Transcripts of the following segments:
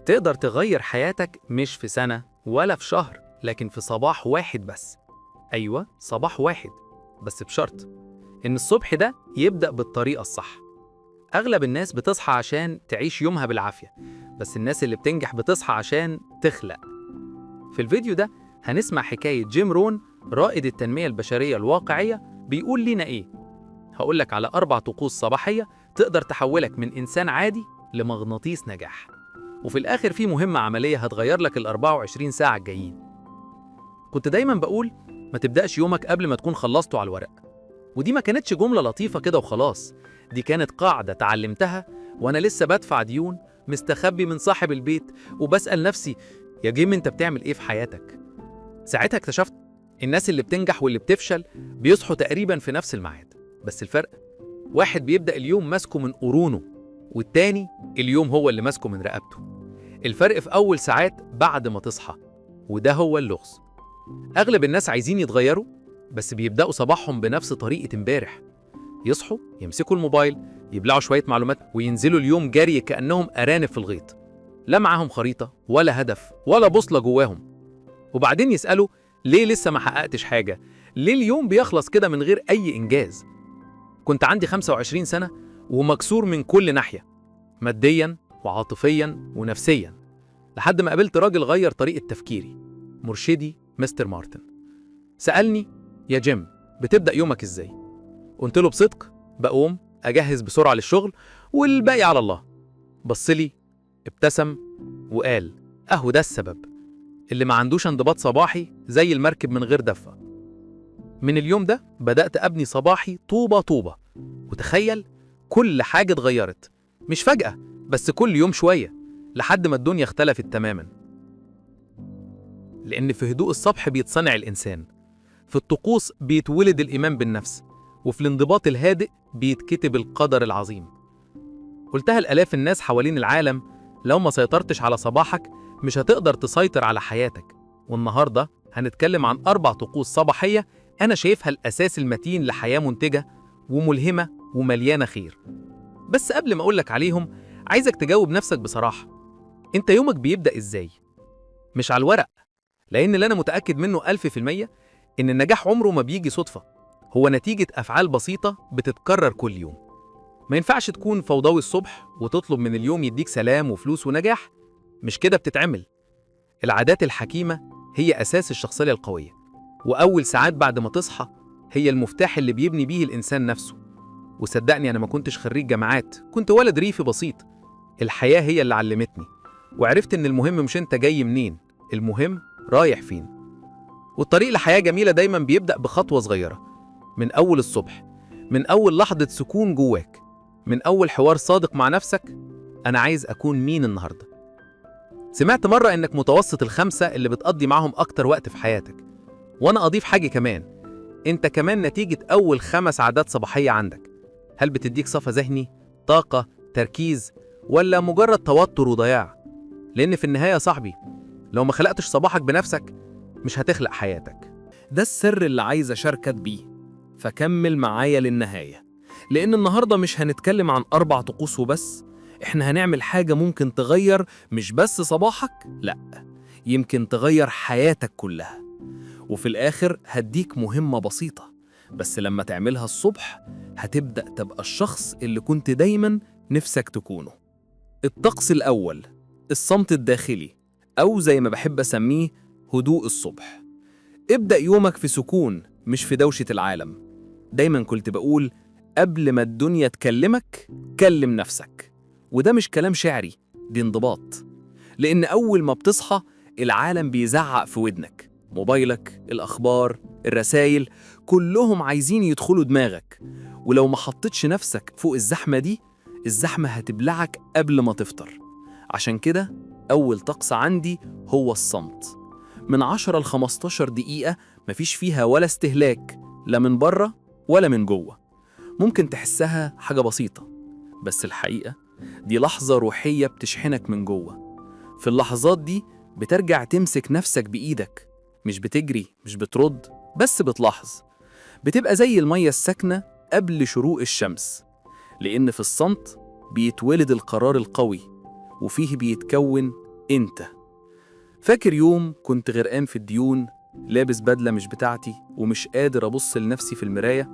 تقدر تغير حياتك مش في سنة ولا في شهر، لكن في صباح واحد بس. أيوة، صباح واحد بس، بشرط إن الصبح ده يبدأ بالطريقة الصح. أغلب الناس بتصحى عشان تعيش يومها بالعافية، بس الناس اللي بتنجح بتصحى عشان تخلق. في الفيديو ده هنسمع حكاية جيم رون، رائد التنمية البشرية الواقعية، بيقول لنا إيه. هقولك على 4 طقوس صباحية تقدر تحولك من إنسان عادي لمغناطيس نجاح. وفي الآخر في مهمة عملية هتغير لك ال 24 ساعة الجايين. كنت دايما بقول ما تبدأش يومك قبل ما تكون خلصته على الورق، ودي ما كانتش جملة لطيفة كده وخلاص، دي كانت قاعدة اتعلمتها وأنا لسه بدفع ديون، مستخبي من صاحب البيت، وبسأل نفسي يا جيم أنت بتعمل إيه في حياتك؟ ساعتها اكتشفت الناس اللي بتنجح واللي بتفشل بيصحوا تقريبا في نفس الميعاد، بس الفرق واحد بيبدأ اليوم ماسكه من قرونه، والتاني اليوم هو اللي ماسكه من رقبته. الفرق في أول ساعات بعد ما تصحى، وده هو اللغز. أغلب الناس عايزين يتغيروا، بس بيبدأوا صباحهم بنفس طريقة امبارح. يصحوا، يمسكوا الموبايل، يبلعوا شوية معلومات وينزلوا اليوم جري كأنهم أرانب في الغيط. لا معاهم خريطة ولا هدف ولا بوصلة جواهم. وبعدين يسألوا ليه لسه ما حققتش حاجة؟ ليه اليوم بيخلص كده من غير أي إنجاز؟ كنت عندي 25 سنة ومكسور من كل ناحية، مادياً وعاطفياً ونفسياً، لحد ما قابلت راجل غير طريقة تفكيري، مرشدي مستر مارتن. سألني يا جيم بتبدأ يومك إزاي؟ قلت له بصدق بقوم أجهز بسرعة للشغل والباقي على الله. بصلي، ابتسم وقال أهو ده السبب، اللي ما عندوش انضباط صباحي زي المركب من غير دفة. من اليوم ده بدأت أبني صباحي طوبة طوبة، وتخيل كل حاجة اتغيرت، مش فجأة بس كل يوم شوية، لحد ما الدنيا اختلفت تماما. لأن في هدوء الصبح بيتصنع الإنسان، في الطقوس بيتولد الإيمان بالنفس، وفي الانضباط الهادئ بيتكتب القدر العظيم. قلتها لآلاف الناس حوالين العالم، لو ما سيطرتش على صباحك مش هتقدر تسيطر على حياتك. والنهاردة هنتكلم عن 4 طقوس صباحية أنا شايفها الأساس المتين لحياة منتجة وملهمة ومليانة خير. بس قبل ما أقولك عليهم عايزك تجاوب نفسك بصراحة، أنت يومك بيبدأ إزاي؟ مش على الورق، لأن اللي أنا متأكد منه 1000% إن النجاح عمره ما بيجي صدفة، هو نتيجة أفعال بسيطة بتتكرر كل يوم. ما ينفعش تكون فوضوي الصبح وتطلب من اليوم يديك سلام وفلوس ونجاح، مش كده بتتعمل. العادات الحكيمة هي أساس الشخصية القوية، وأول ساعات بعد ما تصحى هي المفتاح اللي بيبني بيه الإنسان نفسه. وصدقني أنا ما كنتش خريج جامعات، كنت ولد ريفي بسيط. الحياة هي اللي علمتني، وعرفت إن المهم مش أنت جاي منين، المهم رايح فين. والطريق لحياة جميلة دايما بيبدأ بخطوة صغيرة، من أول الصبح، من أول لحظة سكون جواك، من أول حوار صادق مع نفسك. أنا عايز أكون مين النهاردة؟ سمعت مرة إنك متوسط ال5 اللي بتقضي معهم أكتر وقت في حياتك. وأنا أضيف حاجة كمان، أنت كمان نتيجة أول 5 عادات صباحية عندك. هل بتديك صفا ذهني، طاقة، تركيز، ولا مجرد توتر وضياع؟ لأن في النهاية يا صاحبي، لو ما خلقتش صباحك بنفسك مش هتخلق حياتك. ده السر اللي عايز أشاركك بيه، فكمل معايا للنهاية، لأن النهاردة مش هنتكلم عن 4 طقوس وبس، إحنا هنعمل حاجة ممكن تغير مش بس صباحك، لأ، يمكن تغير حياتك كلها. وفي الآخر هديك مهمة بسيطة، بس لما تعملها الصبح هتبدأ تبقى الشخص اللي كنت دايما نفسك تكونه. الطقس الأول، الصمت الداخلي، أو زي ما بحب أسميه هدوء الصبح. ابدأ يومك في سكون مش في دوشة العالم. دايما كنت بقول قبل ما الدنيا تكلمك كلم نفسك، وده مش كلام شعري، دي انضباط. لأن أول ما بتصحى العالم بيزعق في ودنك، موبايلك، الأخبار، الرسايل، كلهم عايزين يدخلوا دماغك. ولو ما حطيتش نفسك فوق الزحمة دي، الزحمة هتبلعك قبل ما تفطر. عشان كده أول طقس عندي هو الصمت، من 10 ل 15 دقيقة مفيش فيها ولا استهلاك، لا من بره ولا من جوه. ممكن تحسها حاجة بسيطة، بس الحقيقة دي لحظة روحية بتشحنك من جوه. في اللحظات دي بترجع تمسك نفسك بإيدك، مش بتجري، مش بترد، بس بتلاحظ. بتبقى زي المية الساكنة قبل شروق الشمس، لأن في الصمت بيتولد القرار القوي، وفيه بيتكون أنت فاكر يوم كنت غرقان في الديون، لابس بدلة مش بتاعتي ومش قادر أبص لنفسي في المراية؟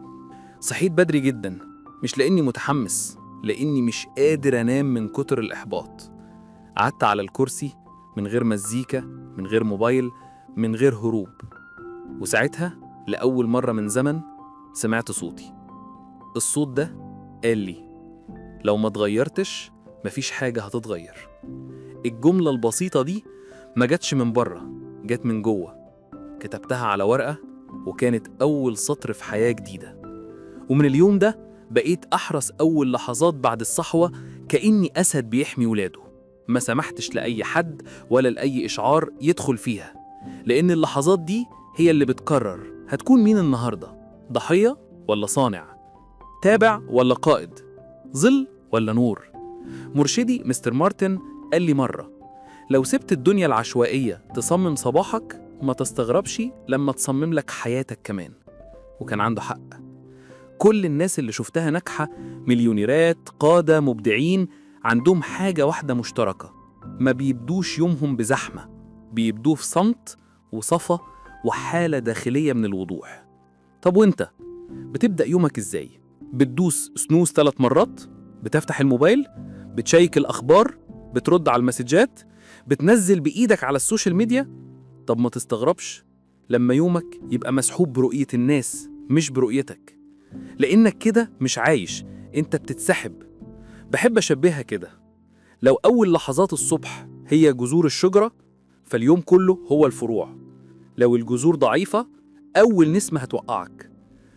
صحيت بدري جدا، مش لأني متحمس، لأني مش قادر أنام من كتر الإحباط. قعدت على الكرسي من غير مزيكا، من غير موبايل، من غير هروب. وساعتها لأول مرة من زمن سمعت صوتي. الصوت ده قال لي: لو ما اتغيرتش مفيش حاجة هتتغير. الجملة البسيطة دي ما جاتش من بره، جات من جوه. كتبتها على ورقة وكانت أول سطر في حياة جديدة. ومن اليوم ده بقيت أحرص أول لحظات بعد الصحوة كأني أسد بيحمي ولاده. ما سمحتش لأي حد ولا لأي إشعار يدخل فيها، لأن اللحظات دي هي اللي بتقرر هتكون مين النهاردة، ضحية ولا صانع، تابع ولا قائد، ظل ولا نور. مرشدي مستر مارتن قال لي مرة: لو سبت الدنيا العشوائية تصمم صباحك، ما تستغربش لما تصمم لك حياتك كمان. وكان عنده حق. كل الناس اللي شفتها ناجحة، مليونيرات، قادة، مبدعين، عندهم حاجة واحدة مشتركة: ما بيبدوش يومهم بزحمة، بيبدوه في صمت وصفا وحالة داخلية من الوضوح. طب وانت بتبدأ يومك ازاي؟ بتدوس سنوز 3 مرات؟ بتفتح الموبايل؟ بتشيك الأخبار؟ بترد على المسجات؟ بتنزل بإيدك على السوشيال ميديا؟ طب ما تستغربش لما يومك يبقى مسحوب برؤية الناس مش برؤيتك، لأنك كده مش عايش، انت بتتسحب. بحب أشبهها كده: لو أول لحظات الصبح هي جذور الشجرة، فاليوم كله هو الفروع. لو الجذور ضعيفة، أول نسمة هتوقعك.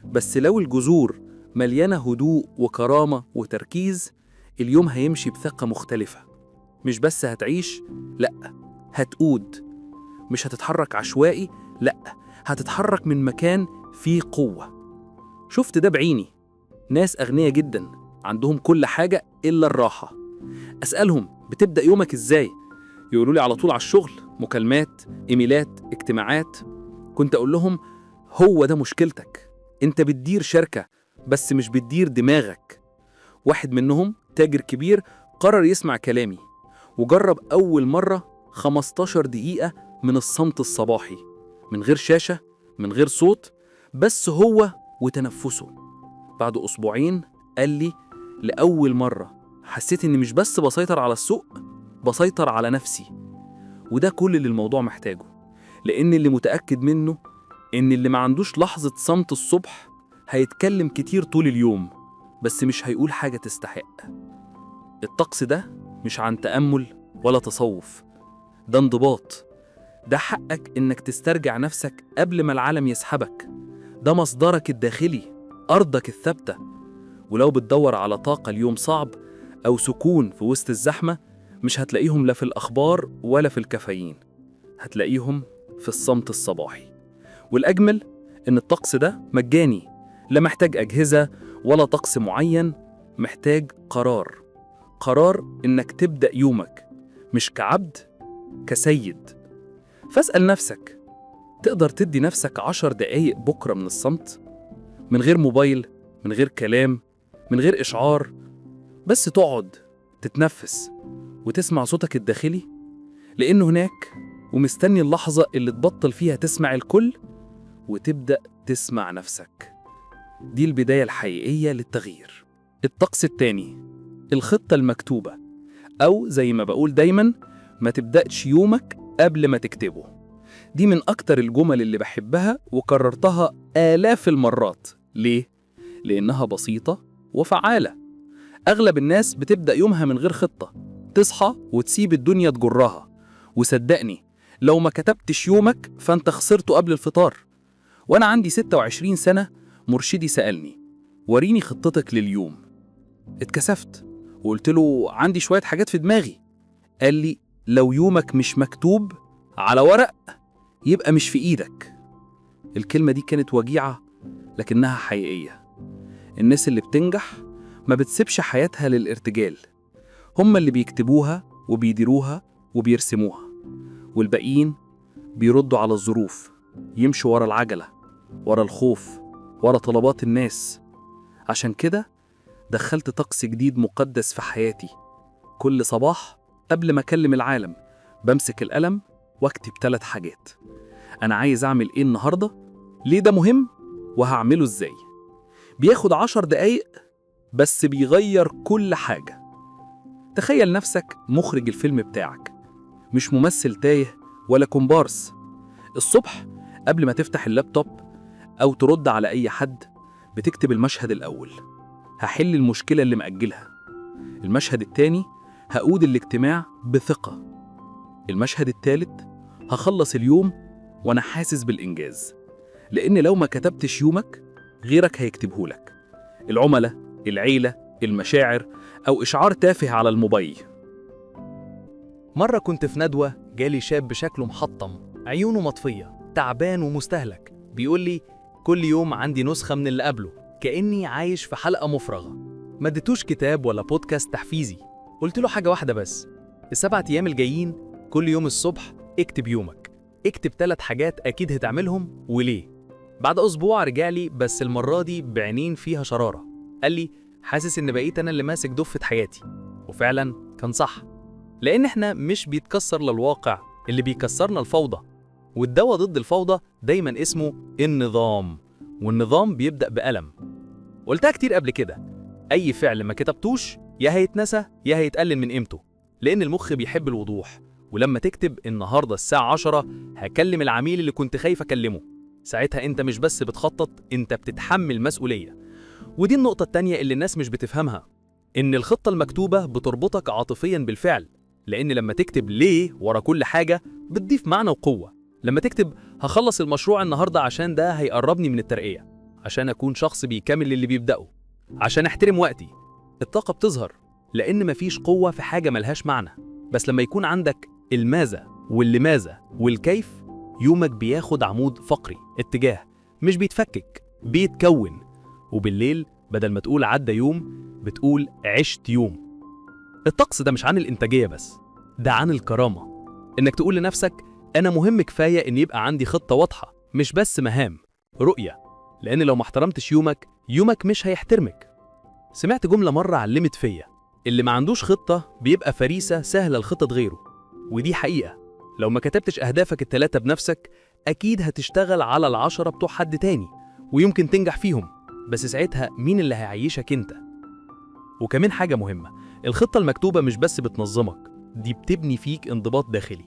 بس لو الجذور مليانة هدوء وكرامة وتركيز، اليوم هيمشي بثقة مختلفة. مش بس هتعيش، لأ، هتقود. مش هتتحرك عشوائي، لأ، هتتحرك من مكان فيه قوة. شفت ده بعيني. ناس أغنياء جدا عندهم كل حاجة إلا الراحة. أسألهم: بتبدأ يومك إزاي؟ يقولوا لي: على طول على الشغل، مكالمات، إيميلات، اجتماعات. كنت أقول لهم: هو ده مشكلتك، أنت بتدير شركة بس مش بتدير دماغك. واحد منهم تاجر كبير قرر يسمع كلامي وجرب أول مرة 15 دقيقة من الصمت الصباحي، من غير شاشة، من غير صوت، بس هو وتنفسه. بعد أسبوعين قال لي: لأول مرة حسيت إني مش بس بسيطر على السوق، بسيطر على نفسي. وده كل اللي الموضوع محتاجه، لأن اللي متأكد منه إن اللي ما عندوش لحظة صمت الصبح هيتكلم كتير طول اليوم، بس مش هيقول حاجة تستحق. الطقس ده مش عن تأمل ولا تصوف، ده انضباط. ده حقك إنك تسترجع نفسك قبل ما العالم يسحبك. ده مصدرك الداخلي، أرضك الثابتة. ولو بتدور على طاقة اليوم صعب أو سكون في وسط الزحمة، مش هتلاقيهم لا في الأخبار ولا في الكافيين، هتلاقيهم في الصمت الصباحي. والأجمل إن الطقس ده مجاني، لا محتاج أجهزة ولا طقس معين، محتاج قرار إنك تبدأ يومك مش كعبد، كسيد. فاسأل نفسك: تقدر تدي نفسك 10 دقايق بكرة من الصمت، من غير موبايل، من غير كلام، من غير إشعار، بس تقعد تتنفس وتسمع صوتك الداخلي؟ لأنه هناك ومستني اللحظة اللي تبطل فيها تسمع الكل وتبدأ تسمع نفسك. دي البداية الحقيقية للتغيير. الطقس التاني: الخطة المكتوبة، أو زي ما بقول دايما: ما تبدأش يومك قبل ما تكتبه. دي من أكتر الجمل اللي بحبها وكررتها آلاف المرات. ليه؟ لأنها بسيطة وفعالة. أغلب الناس بتبدأ يومها من غير خطة، تصحى وتسيب الدنيا تجرها. وصدقني، لو ما كتبتش يومك فأنت خسرته قبل الفطار. وأنا عندي 26 سنة مرشدي سألني: وريني خطتك لليوم. اتكسفت وقلت له: عندي شوية حاجات في دماغي. قال لي: لو يومك مش مكتوب على ورق يبقى مش في إيدك. الكلمة دي كانت وجيعة لكنها حقيقية. الناس اللي بتنجح ما بتسيبش حياتها للارتجال، هم اللي بيكتبوها وبيديروها وبيرسموها، والباقيين بيردوا على الظروف، يمشوا ورا العجلة، ورا الخوف، ورا طلبات الناس. عشان كده دخلت طقس جديد مقدس في حياتي. كل صباح قبل ما أكلم العالم بمسك القلم واكتب 3 حاجات. أنا عايز أعمل إيه النهاردة؟ ليه ده مهم؟ وهعمله إزاي؟ بياخد 10 دقايق بس بيغير كل حاجة. تخيل نفسك مخرج الفيلم بتاعك، مش ممثل تايه ولا كومبارس. الصبح قبل ما تفتح اللابتوب أو ترد على أي حد بتكتب المشهد الأول، هحل المشكلة اللي مأجلها. المشهد التاني، هقود الاجتماع بثقة. المشهد التالت، هخلص اليوم وأنا حاسس بالإنجاز. لأن لو ما كتبتش يومك غيرك هيكتبهولك، العملاء، العيلة، المشاعر، أو إشعار تافه على الموبايل. مرة كنت في ندوة، جالي شاب بشكله محطم، عيونه مطفية، تعبان ومستهلك، بيقول لي كل يوم عندي نسخة من اللي قبله، كأني عايش في حلقة مفرغة. ما اديتوش كتاب ولا بودكاست تحفيزي، قلت له حاجة واحدة بس: ال7 أيام الجايين كل يوم الصبح اكتب يومك، اكتب 3 حاجات أكيد هتعملهم وليه. بعد أسبوع رجع لي، بس المرة دي بعينين فيها شرارة. قال لي حاسس إن بقيت أنا اللي ماسك دفة حياتي. وفعلا كان صح، لأن إحنا مش بيتكسر للواقع، اللي بيكسرنا الفوضى. والدواء ضد الفوضى دايما اسمه النظام، والنظام بيبدأ بألم. قلتها كتير قبل كده، أي فعل ما كتبتوش يا هيتنسى يا هيتقلل من قيمته، لأن المخ بيحب الوضوح. ولما تكتب النهاردة الساعة 10 هكلم العميل اللي كنت خايف أكلمه، ساعتها أنت مش بس بتخطط، أنت بتتحمل مسؤولية. ودي النقطة التانية اللي الناس مش بتفهمها، إن الخطة المكتوبة بتربطك عاطفياً بالفعل، لأن لما تكتب ليه ورا كل حاجة بتضيف معنى وقوة. لما تكتب هخلص المشروع النهاردة عشان ده هيقربني من الترقية، عشان أكون شخص بيكمل اللي بيبدأه، عشان أحترم وقتي، الطاقة بتظهر، لأن مفيش قوة في حاجة ملهاش معنى. بس لما يكون عندك الماذا واللماذا والكيف، يومك بياخد عمود فقري، اتجاه، مش بيتفكك، بيتكون. وبالليل بدل ما تقول عدى يوم بتقول عشت يوم. الطقس ده مش عن الإنتاجية بس، ده عن الكرامة، إنك تقول لنفسك أنا مهم كفاية إن يبقى عندي خطة واضحة، مش بس مهام، رؤية. لأن لو ما احترمتش يومك مش هيحترمك. سمعت جملة مرة علمت فيا: اللي ما عندوش خطة بيبقى فريسة سهلة لخطة غيره. ودي حقيقة، لو ما كتبتش أهدافك ال3 بنفسك أكيد هتشتغل على ال10 بتوع حد تاني، ويمكن تنجح فيهم، بس ساعتها مين اللي هيعيشك أنت؟ وكمان حاجة مهمة، الخطة المكتوبة مش بس بتنظمك، دي بتبني فيك انضباط داخلي.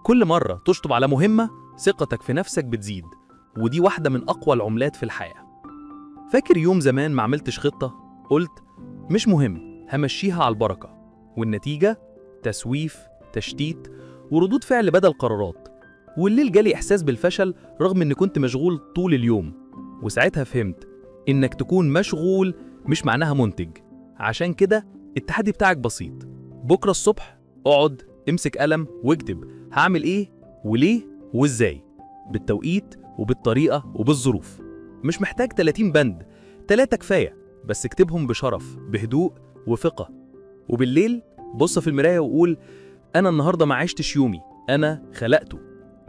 كل مرة تشطب على مهمة ثقتك في نفسك بتزيد، ودي واحدة من أقوى العملات في الحياة. فاكر يوم زمان ما عملتش خطة؟ قلت مش مهم، همشيها على البركة، والنتيجة تسويف، تشتيت، وردود فعل بدل قرارات. والليل جالي إحساس بالفشل رغم إني كنت مشغول طول اليوم. وساعتها فهمت إنك تكون مشغول مش معناها منتج. عشان كده التحدي بتاعك بسيط، بكرة الصبح اقعد امسك قلم واكتب هعمل ايه وليه وازاي، بالتوقيت وبالطريقة وبالظروف. مش محتاج 30 بند، 3 كفاية، بس اكتبهم بشرف، بهدوء وثقة. وبالليل بص في المراية وقول أنا النهاردة ما عشتش يومي، أنا خلقته.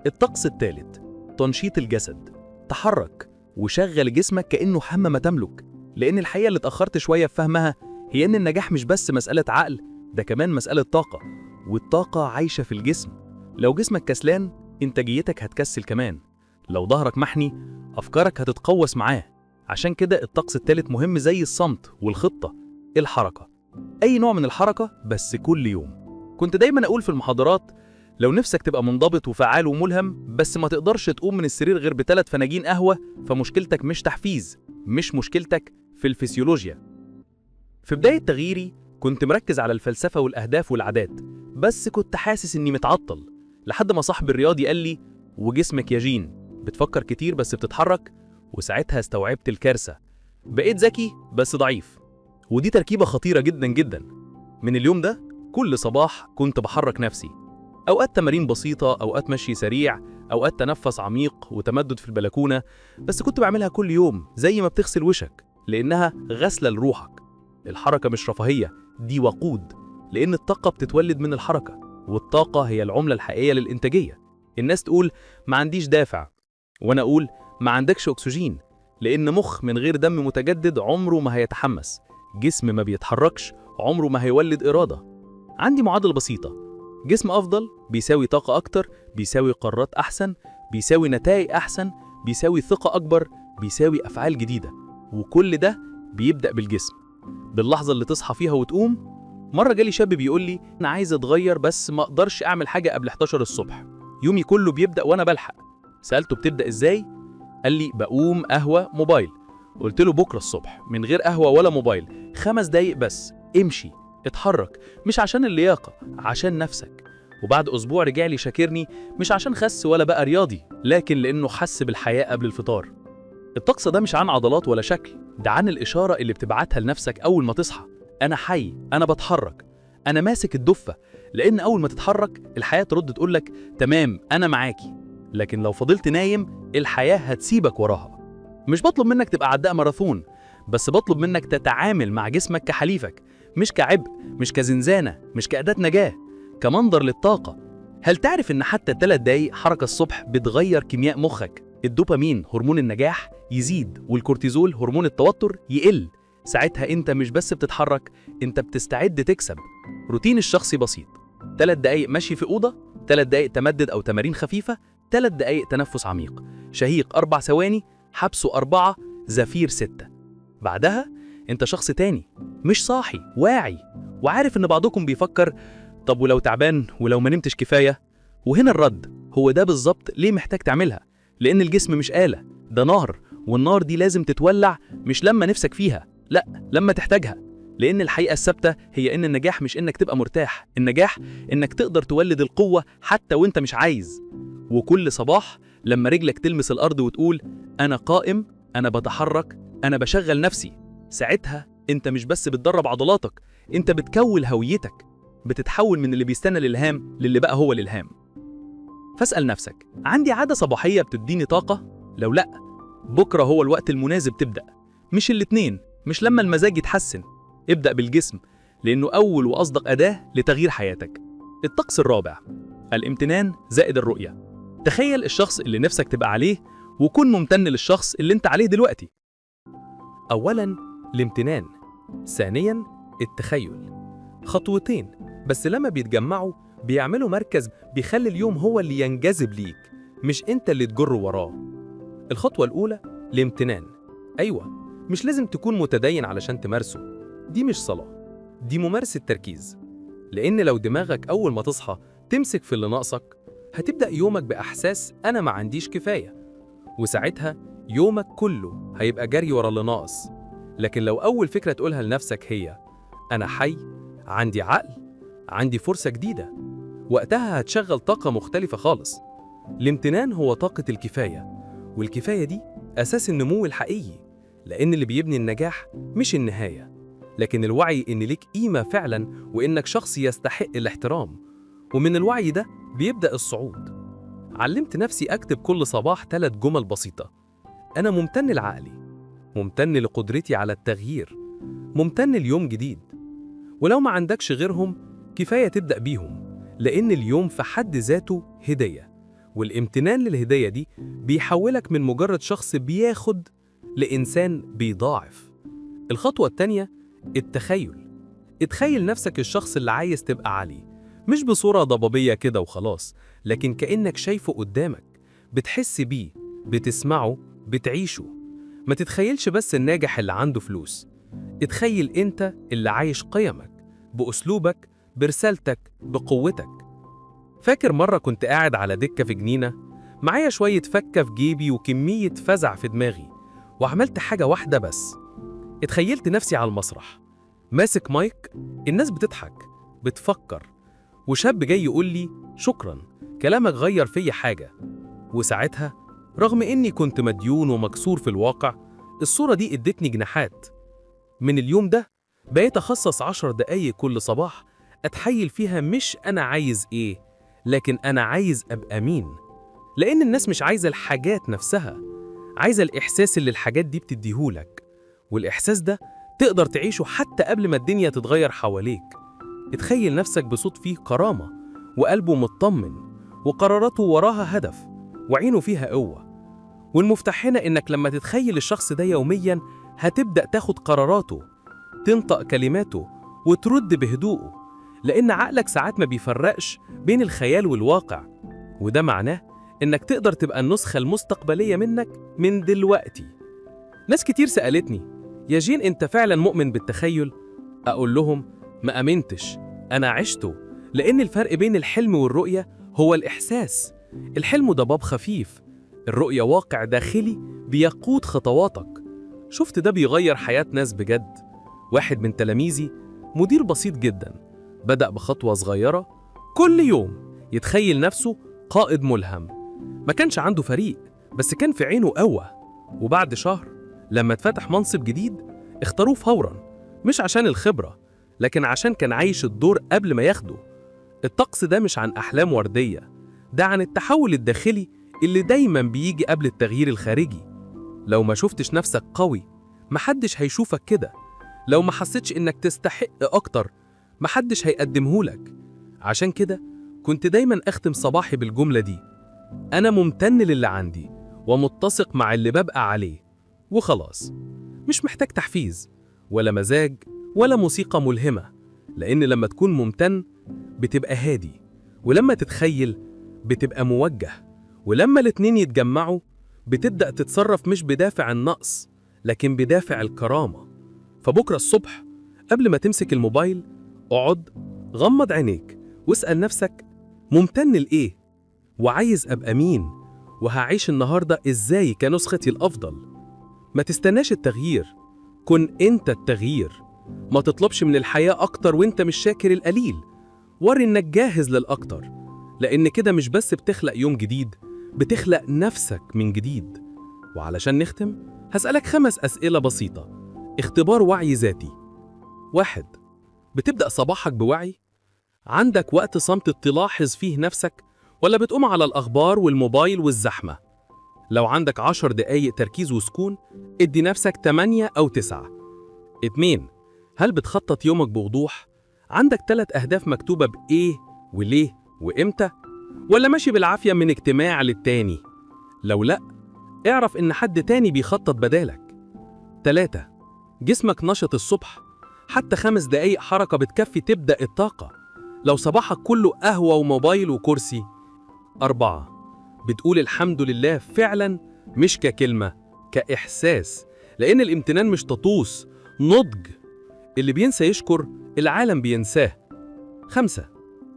الطقس الثالث، تنشيط الجسد. تحرك وشغل جسمك كأنه حمى ما تملك، لأن الحقيقة اللي اتأخرت شوية في فهمها هي إن النجاح مش بس مسألة عقل، ده كمان مسألة طاقة، والطاقة عايشة في الجسم. لو جسمك كسلان إنتاجيتك هتكسل كمان، لو ظهرك محني أفكارك هتتقوس معاه. عشان كده الطقس الثالث مهم زي الصمت والخطة، الحركة، أي نوع من الحركة بس كل يوم. كنت دايما أقول في المحاضرات لو نفسك تبقى منضبط وفعال وملهم بس ما تقدرش تقوم من السرير غير ب3 فناجين قهوة، فمشكلتك مش تحفيز، مش مشكلتك في الفسيولوجيا. في بداية تغييري كنت مركز على الفلسفة والأهداف والعادات، بس كنت حاسس إني متعطل، لحد ما صاحبي الرياضي قال لي وجسمك يا جين بتفكر كتير بس بتتحرك. وساعتها استوعبت الكارثة، بقيت ذكي بس ضعيف. ودي تركيبة خطيرة جدا جدا. من اليوم ده كل صباح كنت بحرك نفسي، أوقات تمارين بسيطة، أوقات مشي سريع، أوقات تنفس عميق وتمدد في البلكونة، بس كنت بعملها كل يوم زي ما بتغسل وشك، لأنها غسلة لروحك. الحركة مش رفاهية، دي وقود، لأن الطاقة بتتولد من الحركة، والطاقة هي العملة الحقيقية للإنتاجية. الناس تقول ما عنديش دافع، وأنا أقول ما عندكش أكسجين، لأن مخ من غير دم متجدد عمره ما هيتحمس، جسم ما بيتحركش عمره ما هيولد إرادة. عندي معادلة بسيطة، جسم أفضل بيساوي طاقة أكتر، بيساوي قرارات أحسن، بيساوي نتائج أحسن، بيساوي ثقة أكبر، بيساوي أفعال جديدة. وكل ده بيبدأ بالجسم، باللحظة اللي تصحى فيها وتقوم. مرة جالي شاب بيقول لي أنا عايز أتغير بس ما أقدرش أعمل حاجة قبل 11 الصبح، يومي كله بيبدأ وأنا بلحق. سألته بتبدأ إزاي؟ قال لي بقوم قهوة موبايل. قلت له بكرة الصبح من غير قهوة ولا موبايل، 5 دقايق بس، امشي اتحرك، مش عشان اللياقة، عشان نفسك. وبعد أسبوع رجع لي شاكرني، مش عشان خس ولا بقى رياضي، لكن لأنه حس بالحياة قبل الفطار. الطقس ده مش عن عضلات ولا شكل، ده عن الإشارة اللي بتبعتها لنفسك أول ما تصحى. أنا حي، أنا بتحرك، أنا ماسك الدفة. لأن أول ما تتحرك الحياة ترد تقولك تمام أنا معاكي. لكن لو فضلت نايم الحياة هتسيبك وراها. مش بطلب منك تبقى عداء ماراثون، بس بطلب منك تتعامل مع جسمك كحليفك، مش كعبء، مش كزنزانة، مش كأداة نجاة، كمنظر للطاقة. هل تعرف إن حتى 3 دقايق حركة الصبح بتغير كيمياء مخك؟ الدوبامين هرمون النجاح يزيد، والكورتيزول هرمون التوتر يقل. ساعتها انت مش بس بتتحرك، انت بتستعد تكسب. روتين الشخصي بسيط: 3 دقايق مشي في أوضة، 3 دقايق تمدد أو تمارين خفيفة، 3 دقايق تنفس عميق، شهيق 4 ثواني، حبسه 4، زفير 6. بعدها انت شخص تاني، مش صاحي، واعي، وعارف ان بعضكم بيفكر طب ولو تعبان ولو ما نمتش كفاية؟ وهنا الرد، هو ده بالظبط ليه محتاج تعملها. لأن الجسم مش آلة، ده نار، والنار دي لازم تتولع مش لما نفسك فيها، لا لما تحتاجها. لأن الحقيقة الثابتة هي إن النجاح مش إنك تبقى مرتاح، النجاح إنك تقدر تولد القوة حتى وإنت مش عايز. وكل صباح لما رجلك تلمس الأرض وتقول أنا قائم، أنا بتحرك، أنا بشغل نفسي، ساعتها أنت مش بس بتدرب عضلاتك، أنت بتكون هويتك، بتتحول من اللي بيستنى الإلهام للي بقى هو الإلهام. فاسأل نفسك، عندي عادة صباحية بتديني طاقة؟ لو لأ، بكرة هو الوقت المناسب تبدأ، مش الاتنين، مش لما المزاج يتحسن. ابدأ بالجسم، لأنه أول وأصدق أداة لتغيير حياتك. الطقس الرابع: الامتنان زائد الرؤية. تخيل الشخص اللي نفسك تبقى عليه، وكن ممتن للشخص اللي انت عليه دلوقتي. أولاً الامتنان، ثانياً التخيل. خطوتين بس لما بيتجمعوا بيعملوا مركز بيخلي اليوم هو اللي ينجذب ليك، مش انت اللي تجر وراه. الخطوة الأولى الامتنان. أيوة، مش لازم تكون متدين علشان تمارسه، دي مش صلاة، دي ممارسة تركيز. لأن لو دماغك أول ما تصحى تمسك في اللي ناقصك، هتبدأ يومك بإحساس أنا ما عنديش كفاية، وساعتها يومك كله هيبقى جري ورا اللي ناقص. لكن لو أول فكرة تقولها لنفسك هي أنا حي، عندي عقل، عندي فرصة جديدة، وقتها هتشغل طاقة مختلفة خالص. الامتنان هو طاقة الكفاية، والكفاية دي أساس النمو الحقيقي. لأن اللي بيبني النجاح مش النهاية، لكن الوعي إن ليك قيمة فعلا، وإنك شخص يستحق الاحترام. ومن الوعي ده بيبدأ الصعود. علمت نفسي أكتب كل صباح 3 جمل بسيطة: أنا ممتن لعقلي، ممتن لقدرتي على التغيير، ممتن ليوم جديد. ولو ما عندكش غيرهم كفاية تبدأ بيهم، لأن اليوم في حد ذاته هدية، والامتنان للهدية دي بيحولك من مجرد شخص بياخد لإنسان بيضاعف. الخطوة التانية التخيل. اتخيل نفسك الشخص اللي عايز تبقى عليه، مش بصورة ضبابية كده وخلاص، لكن كأنك شايفه قدامك، بتحس بيه، بتسمعه، بتعيشه. ما تتخيلش بس الناجح اللي عنده فلوس، اتخيل انت اللي عايش قيمك، بأسلوبك، برسالتك، بقوتك. فاكر مرة كنت قاعد على دكة في جنينة، معايا شوية فكة في جيبي وكمية فزع في دماغي، وعملت حاجة واحدة بس. اتخيلت نفسي على المسرح ماسك مايك، الناس بتضحك، بتفكر، وشاب جاي يقول لي شكراً، كلامك غير فيا حاجة. وساعتها رغم إني كنت مديون ومكسور في الواقع، الصورة دي ادتني جناحات. من اليوم ده بقيت أخصص 10 دقايق كل صباح أتحيل فيها مش أنا عايز إيه، لكن أنا عايز أبقى مين. لأن الناس مش عايزة الحاجات نفسها، عايزة الإحساس اللي الحاجات دي بتديهولك، والإحساس ده تقدر تعيشه حتى قبل ما الدنيا تتغير حواليك. اتخيل نفسك بصوت فيه كرامة، وقلبه مطمن، وقراراته وراها هدف، وعينه فيها قوة. والمفتاح هنا إنك لما تتخيل الشخص ده يومياً هتبدأ تاخد قراراته، تنطق كلماته، وترد بهدوءه. لأن عقلك ساعات ما بيفرقش بين الخيال والواقع، وده معناه إنك تقدر تبقى النسخة المستقبلية منك من دلوقتي. ناس كتير سألتني: يا جين أنت فعلا مؤمن بالتخيل؟ أقول لهم: ما أمنتش، أنا عشته. لأن الفرق بين الحلم والرؤية هو الإحساس. الحلم ضباب خفيف، الرؤية واقع داخلي بيقود خطواتك. شفت ده بيغير حياة ناس بجد. واحد من تلاميذي مدير بسيط جدا، بدأ بخطوة صغيرة، كل يوم يتخيل نفسه قائد ملهم. ما كانش عنده فريق، بس كان في عينه قوة. وبعد شهر لما اتفتح منصب جديد اختاروه فورا، مش عشان الخبرة، لكن عشان كان عايش الدور قبل ما ياخده. الطقس ده مش عن أحلام وردية، ده عن التحول الداخلي اللي دايما بيجي قبل التغيير الخارجي. لو ما شفتش نفسك قوي محدش هيشوفك كده. لو ما حسيتش إنك تستحق أكتر محدش هيقدمهولك. عشان كده كنت دايما أختم صباحي بالجملة دي: أنا ممتن للي عندي ومتسق مع اللي ببقى عليه. وخلاص، مش محتاج تحفيز ولا مزاج ولا موسيقى ملهمة، لأن لما تكون ممتن بتبقى هادي، ولما تتخيل بتبقى موجه، ولما الاتنين يتجمعوا بتبدأ تتصرف مش بدافع النقص لكن بدافع الكرامة. فبكرة الصبح قبل ما تمسك الموبايل اقعد، غمض عينيك واسأل نفسك: ممتن لإيه؟ وعايز أبقى مين؟ وهعيش النهاردة إزاي كنسختي الأفضل؟ ما تستناش التغيير، كن أنت التغيير. ما تطلبش من الحياة أكتر وأنت مش شاكر القليل. وري إنك جاهز للأكتر، لأن كده مش بس بتخلق يوم جديد، بتخلق نفسك من جديد. وعلشان نختم هسألك 5 أسئلة بسيطة، اختبار وعي ذاتي. 1. بتبدأ صباحك بوعي؟ عندك وقت صمت تلاحظ فيه نفسك، ولا بتقوم على الأخبار والموبايل والزحمة؟ لو عندك 10 دقايق تركيز وسكون ادي نفسك 8 أو 9. 2. هل بتخطط يومك بوضوح؟ عندك 3 أهداف مكتوبة بإيه وليه وإمتى؟ ولا ماشي بالعافية من اجتماع للتاني؟ لو لأ، اعرف إن حد تاني بيخطط بدالك. 3. جسمك نشط الصبح؟ حتى 5 دقايق حركة بتكفي تبدأ الطاقة، لو صباحك كله قهوة وموبايل وكرسي. 4. بتقول الحمد لله فعلا، مش ككلمة، كإحساس، لأن الامتنان مش تطوس، نضج. اللي بينسى يشكر العالم بينساه. 5.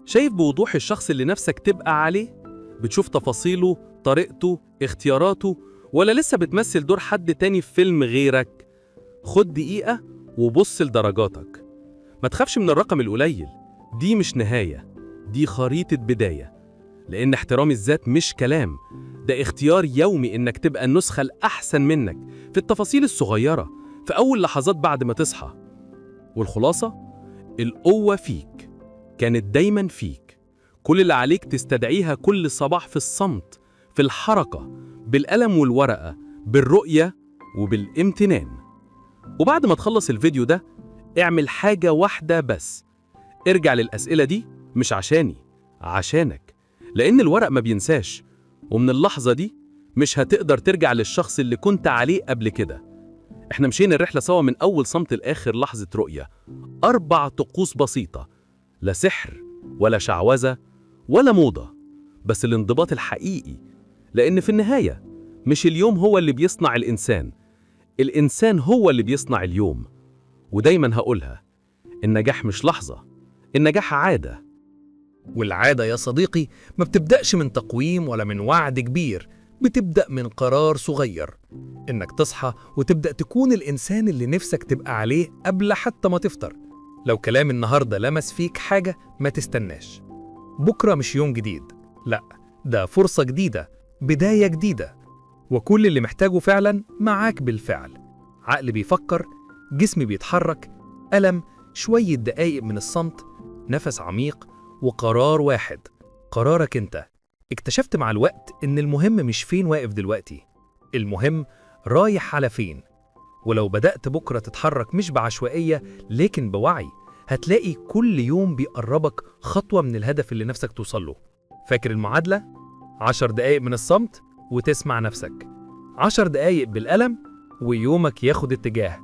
شايف بوضوح الشخص اللي نفسك تبقى عليه؟ بتشوف تفاصيله، طريقته، اختياراته، ولا لسه بتمثل دور حد تاني في فيلم غيرك؟ خد دقيقة وبص لدرجاتك. ما تخافش من الرقم القليل، دي مش نهاية، دي خريطة بداية. لأن احترام الذات مش كلام، ده اختيار يومي إنك تبقى النسخة الأحسن منك في التفاصيل الصغيرة، في أول لحظات بعد ما تصحى. والخلاصة: القوة فيك، كانت دايما فيك. كل اللي عليك تستدعيها كل صباح في الصمت، في الحركة، بالقلم والورقة، بالرؤية وبالامتنان. وبعد ما تخلص الفيديو ده اعمل حاجة واحدة بس، ارجع للأسئلة دي مش عشاني، عشانك، لأن الورق ما بينساش، ومن اللحظة دي مش هتقدر ترجع للشخص اللي كنت عليه قبل كده. احنا مشينا الرحلة سوا من أول صمت لآخر لحظة رؤية، 4 طقوس بسيطة، لا سحر ولا شعوذة ولا موضة، بس الانضباط الحقيقي. لأن في النهاية مش اليوم هو اللي بيصنع الإنسان، الإنسان هو اللي بيصنع اليوم. ودايما هقولها: النجاح مش لحظة، النجاح عادة. والعادة يا صديقي ما بتبدأش من تقويم ولا من وعد كبير، بتبدأ من قرار صغير، إنك تصحى وتبدأ تكون الإنسان اللي نفسك تبقى عليه قبل حتى ما تفطر. لو كلام النهاردة لمس فيك حاجة ما تستناش، بكرة مش يوم جديد، لا، ده فرصة جديدة، بداية جديدة. وكل اللي محتاجه فعلا معاك بالفعل: عقل بيفكر، جسم بيتحرك، ألم، شوية دقايق من الصمت، نفس عميق، وقرار واحد، قرارك انت. اكتشفت مع الوقت ان المهم مش فين واقف دلوقتي، المهم رايح على فين. ولو بدأت بكرة تتحرك مش بعشوائية لكن بوعي، هتلاقي كل يوم بيقربك خطوة من الهدف اللي نفسك توصله. فاكر المعادلة؟ 10 دقايق من الصمت وتسمع نفسك، 10 دقايق بالقلم ويومك ياخد اتجاه،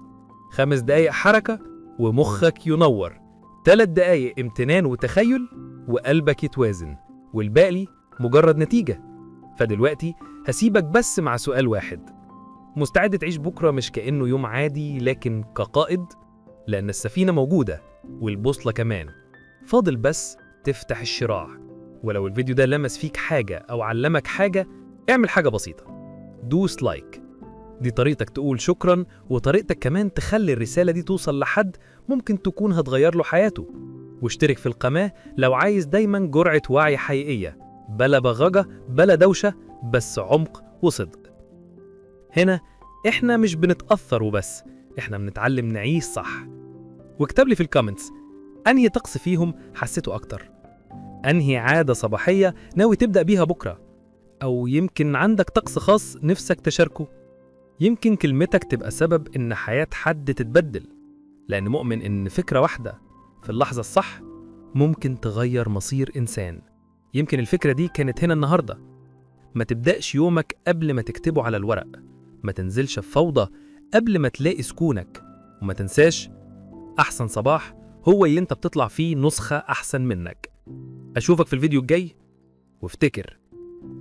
5 دقايق حركة ومخك ينور، 3 دقايق امتنان وتخيل وقلبك يتوازن، والباقي مجرد نتيجة. فدلوقتي هسيبك بس مع سؤال واحد: مستعد تعيش بكرة مش كأنه يوم عادي لكن كقائد؟ لأن السفينة موجودة والبوصلة كمان، فاضل بس تفتح الشراع. ولو الفيديو ده لمس فيك حاجة أو علمك حاجة، اعمل حاجة بسيطة: دوس لايك. دي طريقتك تقول شكرا، وطريقتك كمان تخلي الرسالة دي توصل لحد ممكن تكون هتغير له حياته. واشترك في القناة لو عايز دايما جرعة وعي حقيقية، بلا بغجة بلا دوشة، بس عمق وصدق. هنا احنا مش بنتأثر وبس، احنا بنتعلم نعيش صح. واكتب لي في الكومنتس انهي طقس فيهم حسيته اكتر، انهي عادة صباحية ناوي تبدأ بيها بكرة، او يمكن عندك طقس خاص نفسك تشاركه. يمكن كلمتك تبقى سبب ان حياة حد تتبدل، لان مؤمن ان فكرة واحدة في اللحظة الصح ممكن تغير مصير انسان. يمكن الفكرة دي كانت هنا النهاردة. ما تبدأش يومك قبل ما تكتبه على الورق، ما تنزلش في فوضى قبل ما تلاقي سكونك، وما تنساش أحسن صباح هو اللي انت بتطلع فيه نسخة أحسن منك. أشوفك في الفيديو الجاي، وافتكر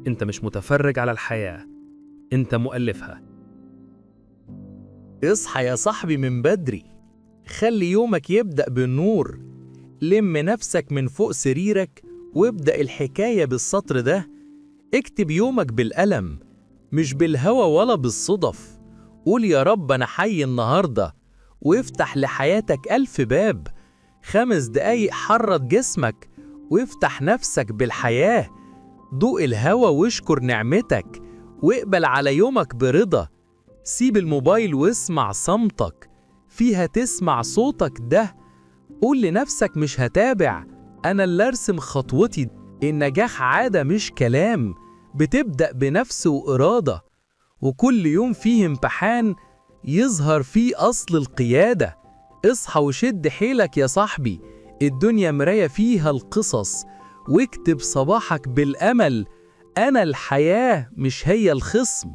انت مش متفرج على الحياة، انت مؤلفها. اصحى يا صاحبي من بدري، خلي يومك يبدأ بالنور. لم نفسك من فوق سريرك وابدأ الحكاية بالسطر ده. اكتب يومك بالقلم مش بالهوى ولا بالصدف. قول يا رب أنا حي النهاردة، وافتح لحياتك 1000 باب. 5 دقايق حرك جسمك وافتح نفسك بالحياة. دوق الهوى واشكر نعمتك، واقبل على يومك برضا. سيب الموبايل واسمع صمتك، فيها تسمع صوتك ده. قول لنفسك مش هتابع، أنا اللي أرسم خطوتي. النجاح عادة مش كلام، بتبدأ بنفس وإرادة. وكل يوم فيه امتحان يظهر فيه أصل القيادة. اصحى وشد حيلك يا صاحبي، الدنيا مراية فيها القصص. واكتب صباحك بالأمل، أنا الحياة مش هي الخصم.